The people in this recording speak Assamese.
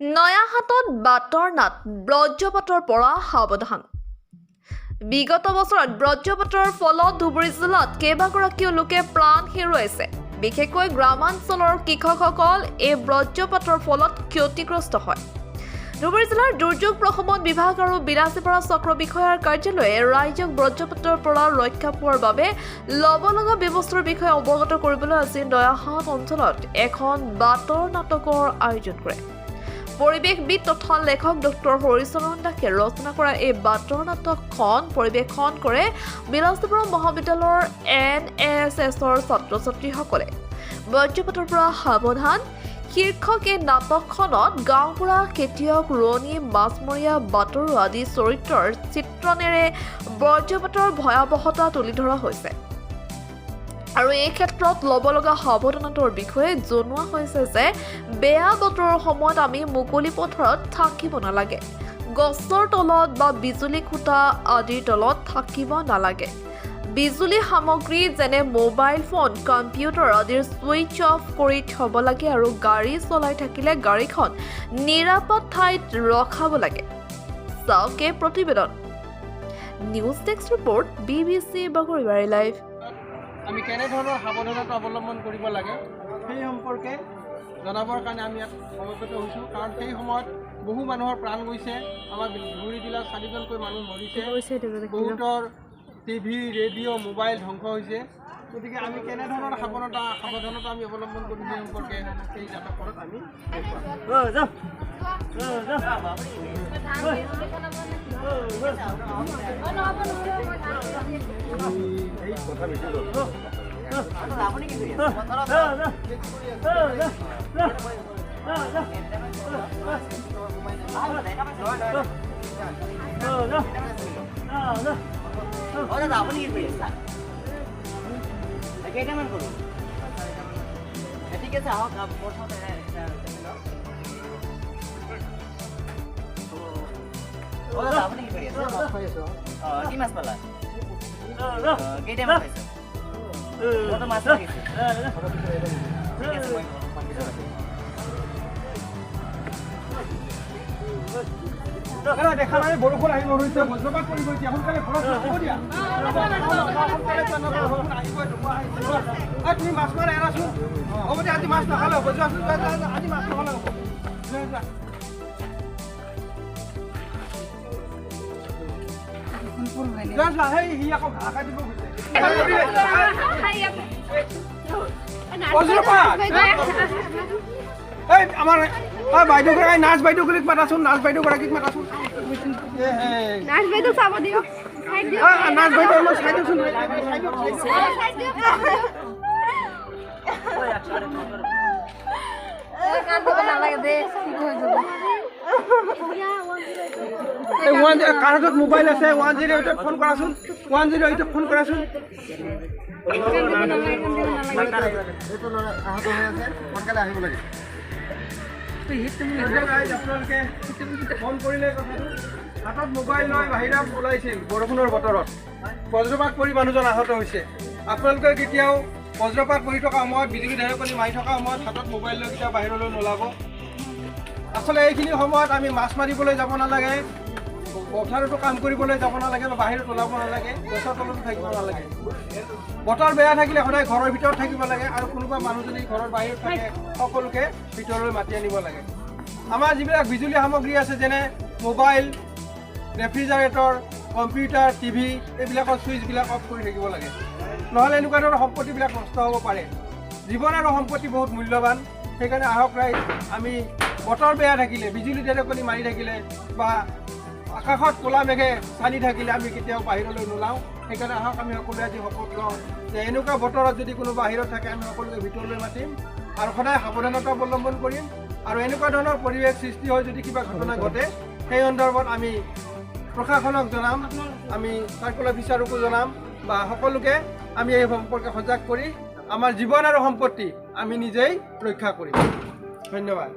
নয়াহাটত বাটৰ নাট বজ্ৰপাতৰ পৰা সাৱধান। বিগত বছৰত বজ্ৰপাতৰ ফলত ধুবুৰী জিলাত কেইবাগৰাকীও লোকে প্ৰাণ হেৰুৱাইছে। বিশেষকৈ গ্ৰামাঞ্চলৰ কৃষকসকল এই বজ্ৰপাতৰ ফলত ক্ষতিগ্ৰস্ত হয়। ধুবুৰী জিলাৰ দুৰ্যোগ প্ৰশমন বিভাগ আৰু বিলাসীপাৰা চক্ৰ বিষয়াৰ কাৰ্যালয়ে ৰাইজক বজ্ৰপাতৰ পৰা ৰক্ষা পোৱাৰ বাবে ল'ব লগা ব্যৱস্থাৰ বিষয়ে অৱগত কৰিবলৈ আজি নয়াহাট অঞ্চলত এখন বাটৰ নাটকৰ আয়োজন কৰে। পৰিৱেশবিদ তথা লেখক ডক্টৰ হৰিচৰণ দাসে ৰচনা কৰা এই বাটৰ নাটকখন পৰিৱেশন কৰে বিলাসীপাৰা মহাবিদ্যালয়ৰ NSSৰ ছাত্ৰ-ছাত্ৰীসকলে। বজ্ৰপাতৰ পৰা সাৱধান শীৰ্ষক এই নাটকখনত গাঁওবুঢ়া, খেতিয়ক, ৰোৱনী, মাছমৰীয়া, বাটৰু আদি চৰিত্ৰৰ চিত্ৰণেৰে বজ্ৰপাতৰ ভয়াৱহতা তুলি ধৰা হৈছে। আৰু এই ক্ষেত্ৰত ল'ব লগা সাৱধানতাৰ বিষয়ে জনোৱা হৈছে যে বেয়া বতৰৰ সময়ত আমি মুকলি পথাৰত থাকিব নালাগে, গছৰ তলত বা বিজুলী খুঁটা আদিৰ তলত থাকিব নালাগে। বিজুলী সামগ্ৰী যেনে মোবাইল ফোন, কম্পিউটাৰ আদিৰ ছুইচ অফ কৰি থ'ব লাগে আৰু গাড়ী চলাই থাকিলে গাড়ীখন নিৰাপদ ঠাইত ৰখাব লাগে। চাওক এই প্ৰতিবেদন। নিউজ ডেস্ক ৰিপৰ্ট, BBC বাগৰিবাৰী লাইভ। আমি কেনেধৰণৰ সাৱধানতা অৱলম্বন কৰিব লাগে সেই সম্পৰ্কে জনাবৰ কাৰণে আমি ইয়াত সমবেত হৈছোঁ। কাৰণ সেই সময়ত বহু মানুহৰ প্ৰাণ গৈছে, আমাৰ ধুবুৰী জিলাত 4জনকৈ মানুহ মৰিছে, বহুতৰ টিভি, ৰেডিঅ', মোবাইল ধ্বংস হৈছে। গতিকে আমি কেনেধৰণৰ সাৱধানতা আমি অৱলম্বন কৰিম সেই সম্পৰ্কে সেই নাটকখনত আমি কেইটামান কৰোঁ ঠিক আছে আহক আপুনি কি কৰি আছে? কি মাছ পালা? কেইটামান পাইছে? মাছ লাগিছে দেখা নাই বৰষুণ আহিব ধৰিছে, বজ্ৰপাত পৰিব, এতিয়া সোনকালে ঘৰত যাব দিয়া। তুমি মাছ মাৰা এৰাচোন, হ'ব দিয়া, আজি মাছ নাখালে হ'ব, যোৱাচোন, আজি মাছ নাখালে হ'ব। সি আকৌ ঘাঁহ খাই দিব গৈছে। আমাৰ বাইদেউ গৰাকী নাচ বাইদেউগৰাকীক মাতাচোন, নাচ বাইদেউগৰাকীক মাতাচোন। নাচ বাইদেউ চাব দিয়ক, নাচ বাইদেউ অলপ চাই দিয়কচোন। কাৰ হাতত মোবাইল আছে, 108 ফোন কৰাচোন, 108 ফোন কৰাচোন। সোনকালে আহিব লাগে। ফোন কৰিলে কথাটো হাতত মোবাইল লৈ বাহিৰা ওলাইছিল বৰষুণৰ বতৰত, বজ্ৰপাত পৰি মানুহজন আহত হৈছে। আপোনালোকে কেতিয়াও বজ্ৰপাত পৰি থকা সময়ত, বিজুলী ঢেৰেকনি মাৰি থকা সময়ত হাতত মোবাইল লৈ কেতিয়াও বাহিৰলৈ নোলাব। আচলতে এইখিনি সময়ত আমি মাছ মাৰিবলৈ যাব নালাগে, পথাৰতো কাম কৰিবলৈ যাব নালাগে, বা বাহিৰত ওলাব নালাগে, গছৰ তলতো থাকিব নালাগে। বতৰ বেয়া থাকিলে সদায় ঘৰৰ ভিতৰত থাকিব লাগে, আৰু কোনোবা মানুহ যদি ঘৰৰ বাহিৰত থাকে সকলোকে ভিতৰলৈ মাতি আনিব লাগে। আমাৰ যিবিলাক বিজুলী সামগ্ৰী আছে, যেনে মোবাইল, ৰেফ্ৰিজাৰেটৰ, কম্পিউটাৰ, টিভি, এইবিলাকৰ ছুইচবিলাক অফ কৰি থাকিব লাগে, নহ'লে এনেকুৱা ধৰণৰ সম্পত্তিবিলাক নষ্ট হ'ব পাৰে। জীৱন আৰু সম্পত্তি বহুত মূল্যৱান। সেইকাৰণে আহক ৰাইজ, আমি বতৰ বেয়া থাকিলে, বিজুলী ঢেৰেকনি মাৰি থাকিলে বা আকাশত ক'লা মেঘে চানি থাকিলে আমি কেতিয়াও বাহিৰলৈ নোলাওঁ। সেইকাৰণে আহক আমি সকলোৱে আজি শপত লওঁ যে এনেকুৱা বতৰত যদি কোনো বাহিৰত থাকে আমি সকলোকে ভিতৰলৈ মাতিম আৰু সদায় সাৱধানতা অৱলম্বন কৰিম। আৰু এনেকুৱা ধৰণৰ পৰিৱেশ সৃষ্টি হৈ যদি কিবা ঘটনা ঘটে সেই সন্দৰ্ভত আমি প্ৰশাসনক জনাম, আমি চাৰ্কল অফিচাৰকো জনাম, বা সকলোকে আমি এই সম্পৰ্কে সজাগ কৰি আমাৰ জীৱন আৰু সম্পত্তি আমি নিজেই ৰক্ষা কৰিম। ধন্যবাদ।